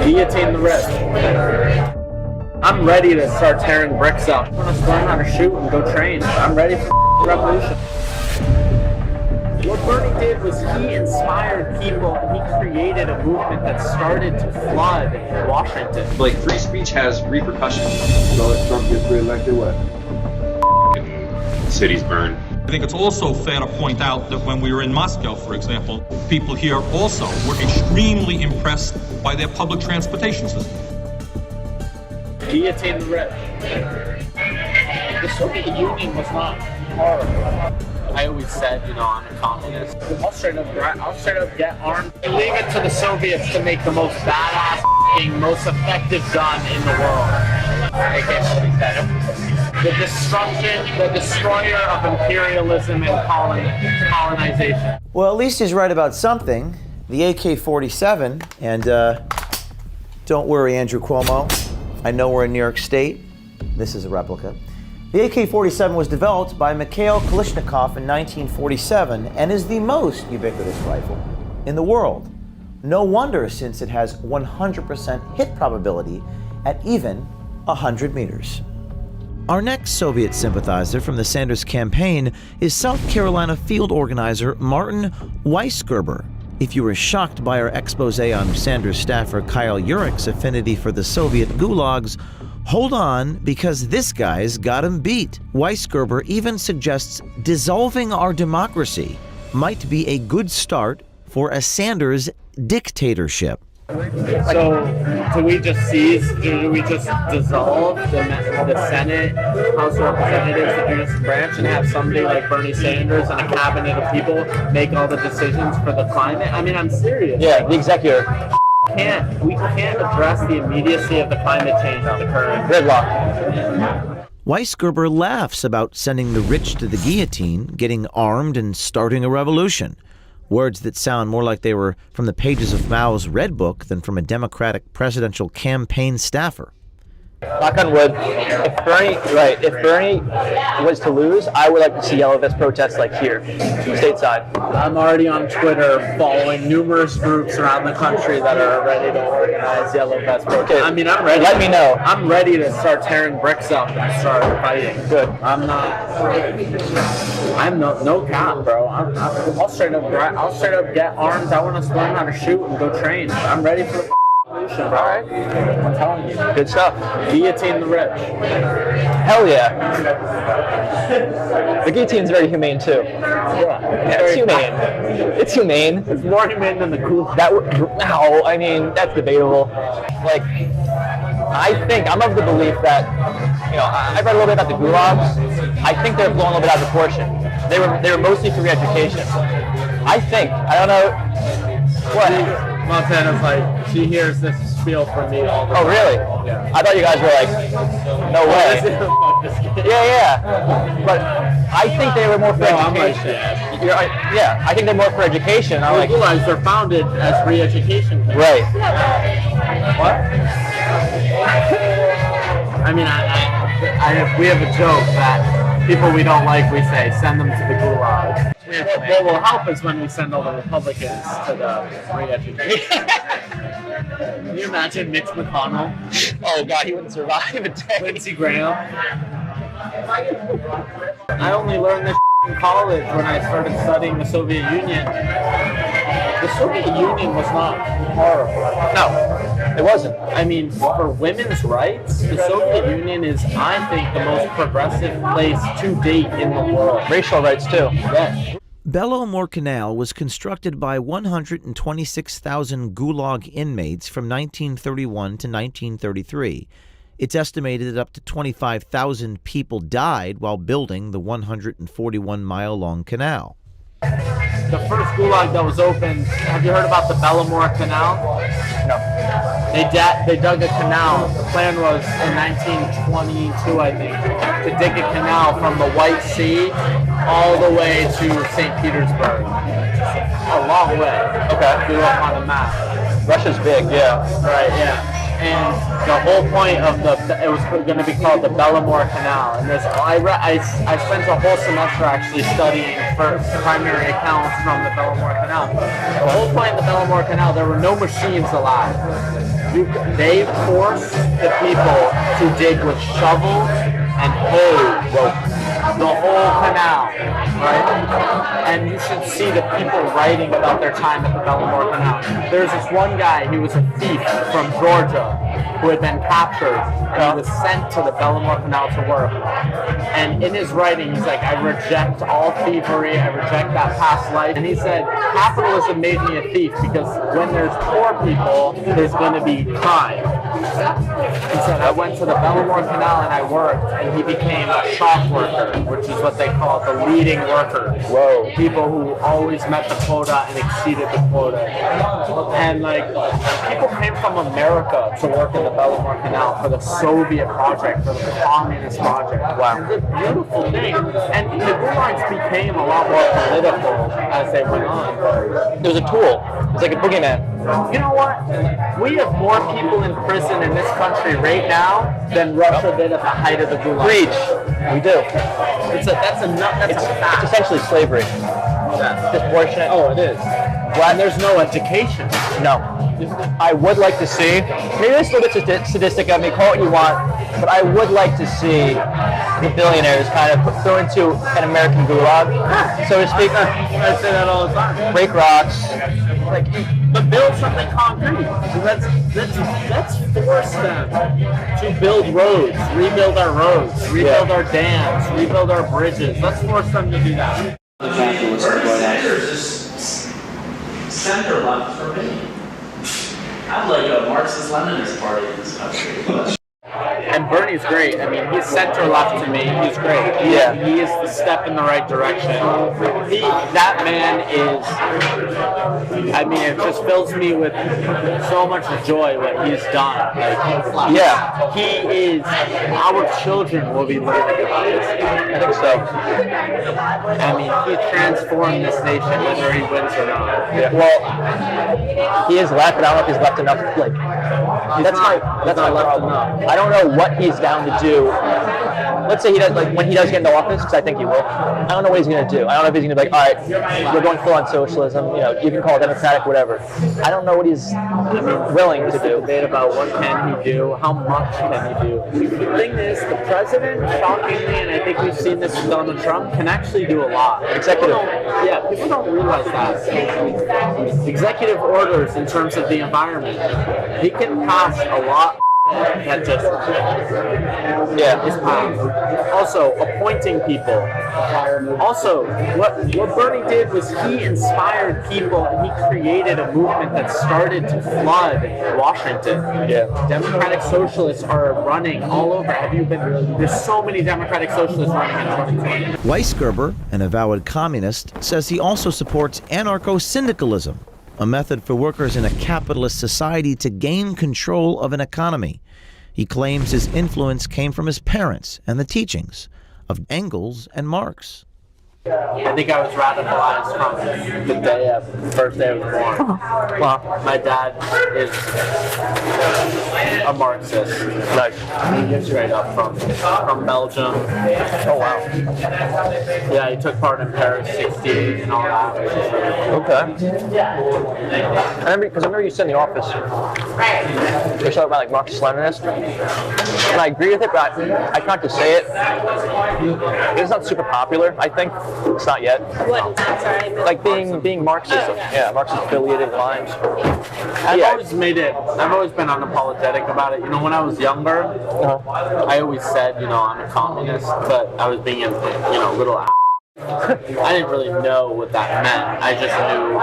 Guillotine the rich. I'm ready to start tearing bricks up. I'm gonna learn how to shoot and go train. I'm ready for the revolution. What Bernie did was he inspired people and he created a movement that started to flood Washington. Like, free speech has repercussions. So if Trump gets reelected, what? Cities burn. I think it's also fair to point out that when we were in Moscow, for example, people here also were extremely impressed by their public transportation system. Guillotine the rich. The Soviet Union was not horrible. I always said, I'm a communist. I'll straight up get armed and leave it to the Soviets to make the most badass, most effective gun in the world. The destruction, the destroyer of imperialism and colonization. Well, at least he's right about something. The AK-47, and don't worry, Andrew Cuomo. I know we're in New York State. This is a replica. The AK-47 was developed by Mikhail Kalashnikov in 1947 and is the most ubiquitous rifle in the world. No wonder, since it has 100% hit probability at even 100 meters. Our next Soviet sympathizer from the Sanders campaign is South Carolina field organizer Martin Weisgerber. If you were shocked by our expose on Sanders staffer Kyle Urich's affinity for the Soviet gulags, hold on, because this guy's got him beat. Weisgerber even suggests dissolving our democracy might be a good start for a Sanders dictatorship. So, do we just dissolve the Senate, House of Representatives, the judicial branch, and have somebody like Bernie Sanders and a cabinet of people make all the decisions for the climate? I mean, I'm serious. Yeah, the executive. We can't address the immediacy of the climate change that's occurring. Gridlock. Weisgerber laughs about sending the rich to the guillotine, getting armed, and starting a revolution. Words that sound more like they were from the pages of Mao's Red Book than from a Democratic presidential campaign staffer. Knock on wood. If Bernie was to lose, I would like to see yellow vest protests like here, stateside. I'm already on Twitter following numerous groups around the country that are ready to organize yellow vest protests. Okay. I mean, I'm ready. Let me know. I'm ready to start tearing bricks up and start fighting. Good. I'm no cap, bro. I'll straight up get armed. I want to learn how to shoot and go train. I'm ready for the revolution, bro. All right. I'm telling you. Good stuff. Guillotine the rich. Hell yeah. The guillotine's very humane too. Yeah, it's humane. It's humane. It's more humane than the gulag. I mean, that's debatable. Like, I'm of the belief that, I read a little bit about the gulags. I think they're blown a little bit out of proportion. They were mostly for re-education. I don't know. What? Montana's like, she hears this spiel from me all the time. Oh, really? Yeah. I thought you guys were like, no way. Yeah. But I think they were more for education. I think they're more for education. The gulags are founded as re-education. Right. What? I mean, we have a joke that people we don't like, we say, send them to the gulag. What will help is when we send all the Republicans to the re-education. Can you imagine Mitch McConnell? Oh, God, he wouldn't survive a day. Lindsey Graham. I only learned this in college when I started studying the Soviet Union. The Soviet Union was not horrible. No, it wasn't. I mean, for women's rights, the Soviet Union is, I think, the most progressive place to date in the world. Racial rights, too. Yes. Belomor Canal was constructed by 126,000 Gulag inmates from 1931 to 1933. It's estimated that up to 25,000 people died while building the 141-mile-long canal. The first gulag that was opened, have you heard about the Belomor Canal? No. They dug a canal. The plan was in 1922, I think, to dig a canal from the White Sea all the way to St. Petersburg. A long way. Okay. If you look on the map. Russia's big, yeah. Right, yeah. And the whole point of it was going to be called the Bellamore Canal. And I spent a whole semester actually studying for primary accounts from the Bellamore Canal. The whole point of the Bellamore Canal, there were no machines allowed. They forced the people to dig with shovels and hay, the whole canal, right? And you should see the people writing about their time at the Bellamore Canal. There's this one guy, he was a thief from Georgia who had been captured, and he was sent to the Bellamore Canal to work. And in his writing, he's like, I reject all thievery, I reject that past life. And he said, capitalism made me a thief because when there's poor people, there's going to be crime. He said, I went to the Bellamore Canal and I worked, and he became a shop worker, which is what they call the leading workers. Whoa. People who always met the quota and exceeded the quota. And like, people came from America to work in the Bellamore Canal for the Soviet project, for the communist project. Wow. It's a beautiful thing. And the gulags became a lot more political as they went on. It was a tool. It's like a boogeyman. You know what? We have more people in prison in this country right now than Russia did at the height of the Gulag. Preach. We do. That's a fact. It's essentially slavery. Yeah. Disproportionate. Oh, it is. Well, and there's no education. No. I would like to see, maybe this is a little bit sadistic of me, call it what you want, but I would like to see the billionaires kind of thrown into an American gulag, so to speak. I say that all the time. Break rocks. But build something concrete. Let's force them to build roads, rebuild our roads, rebuild our dams, rebuild our bridges. Let's force them to do that. Sanders is center left for me. I'm like a Marxist-Leninist party in this country. And Bernie's great. I mean, he's center left to me. He's great. He is the step in the right direction. That man is, I mean, it just fills me with so much joy what he's done. Like, he is, our children will be learning about this. I think so. I mean, he transformed this nation whether he wins or not. Yeah. Well, he is left, but I don't know if he's left enough. Like, that's my problem. I don't know what he's down to do. Let's say he does, like when he does get into office, because I think he will. I don't know what he's going to do. I don't know if he's going to be like, all right, we're going full on socialism. You know, you can call it democratic, whatever. I don't know what he's willing to do. Debate about what can he do, how much can he do. The thing is, the president, shockingly, and I think we've seen this with Donald Trump, can actually do a lot. Executive. People don't realize that. Executive orders in terms of the environment. He can pass a lot. That just is passed. Also, appointing people. Also, what Bernie did was he inspired people and he created a movement that started to flood Washington. Yeah. Democratic socialists are running all over. There's so many Democratic socialists running in 2020. Weisgerber, an avowed communist, says he also supports anarcho-syndicalism, a method for workers in a capitalist society to gain control of an economy. He claims his influence came from his parents and the teachings of Engels and Marx. I think I was radicalized from the first day I was born. Well, my dad is a Marxist. Straight up from Belgium. Oh, wow. Yeah, he took part in Paris 68 and all that. Okay. I remember you said in the office, you're talking about like Marxist-Leninist, and I agree with it, but I tried to say it. It's not super popular, I think. It's not yet. What? Sorry. Like being Marxist. Yeah, Marxist-affiliated lines. I've always been unapologetic about it. You know, when I was younger, I always said, you know, I'm a communist, but I was being, little I didn't really know what that meant. I just knew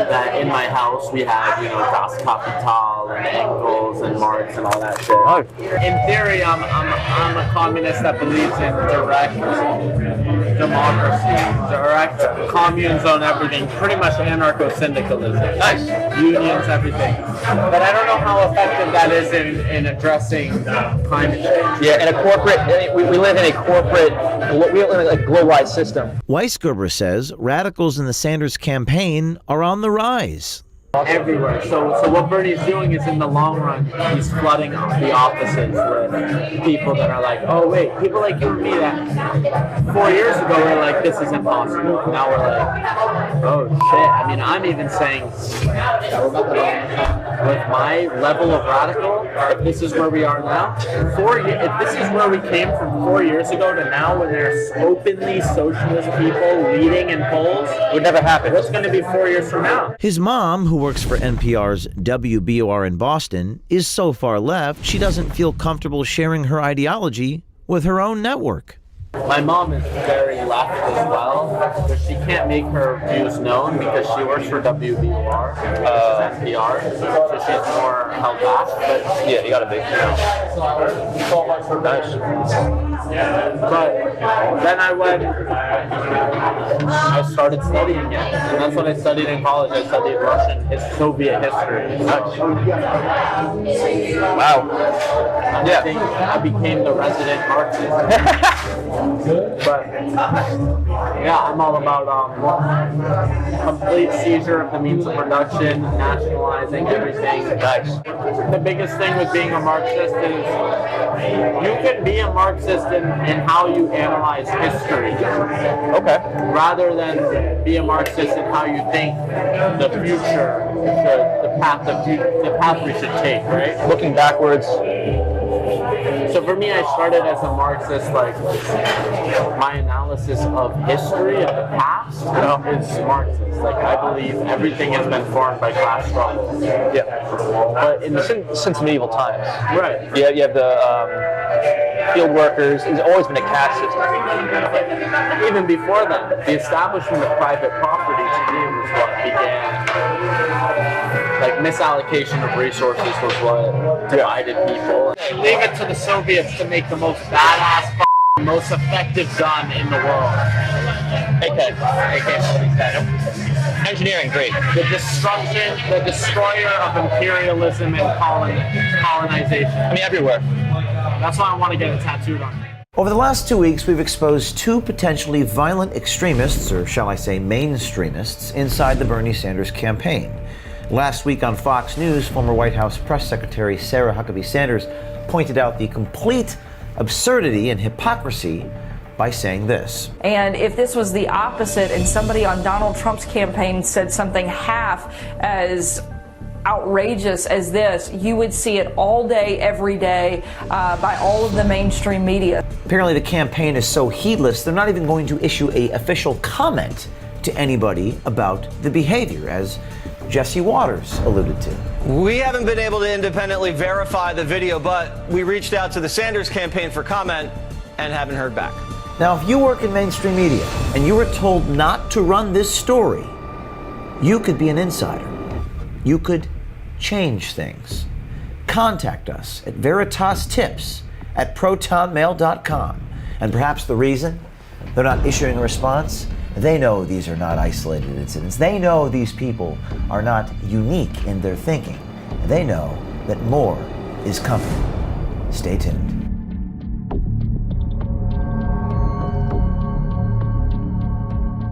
that in my house we had, Das Kapital and Engels and Marx and all that shit. Oh. In theory, I'm a communist that believes in direct democracy, direct communes on everything, pretty much anarcho-syndicalism. Nice. Unions, everything. But I don't know how effective that is in addressing climate change. Yeah, in a corporate, we live in a globalized system. Weisgerber says radicals in the Sanders campaign are on the rise. everywhere. So what Bernie's doing is, in the long run, he's flooding the offices with people that are like, oh wait, people like you and me that 4 years ago were like, this is impossible. Now we're like, oh shit. I mean, I'm even saying, with my level of radical, if this is where we are now, if this is where we came from 4 years ago to now, when there's openly socialist people leading in polls, Would never happen. what's going to be 4 years from now? His mom, who works for NPR's WBOR in Boston, is so far left she doesn't feel comfortable sharing her ideology with her own network. My mom is very left as well, but she can't make her views known because she works for WBOR, which is NPR, so she's more held back. But Yeah, you gotta be. But then I started studying it, and that's what I studied in college. I studied Soviet history. Wow. And Yeah. I think I became the resident Marxist. But yeah, I'm all about complete seizure of the means of production, nationalizing everything. Nice. The biggest thing with being a Marxist is you can be a Marxist in how you analyze history, Okay. rather than be a Marxist in how you think the future should, the path we should take, right? Looking backwards. So for me, I started as a Marxist, like my analysis of history of the past is Marxist. Like I believe everything has been formed by class struggle. Yeah. But in the Since medieval times. right, Yeah, you have the field workers. It's always been a caste system. even before that, the establishment of private property to me was what began. Like misallocation of resources was what divided people. Leave it to the Soviets to make the most badass, most effective gun in the world. AK-47. Engineering, great. The destruction, the destroyer of imperialism and colonization. I mean, everywhere. That's why I want to get it tattooed on me. Over the last 2 weeks, we've exposed two potentially violent extremists, or shall I say mainstreamists, inside the Bernie Sanders campaign. Last week on Fox News, former White House Press Secretary Sarah Huckabee Sanders pointed out the complete absurdity and hypocrisy by saying this. And if this was the opposite and somebody on Donald Trump's campaign said something half as outrageous as this, you would see it all day, every day, by all of the mainstream media. Apparently the campaign is so heedless, they're not even going to issue an official comment to anybody about the behavior, as Jesse Waters alluded to. We haven't been able to independently verify the video, but we reached out to the Sanders campaign for comment and haven't heard back. Now, if you work in mainstream media and you were told not to run this story, you could be an insider. You could change things. Contact us at veritastips@protonmail.com. And perhaps the reason they're not issuing a response, they know these are not isolated incidents. They know these people are not unique in their thinking. They know that more is coming. Stay tuned.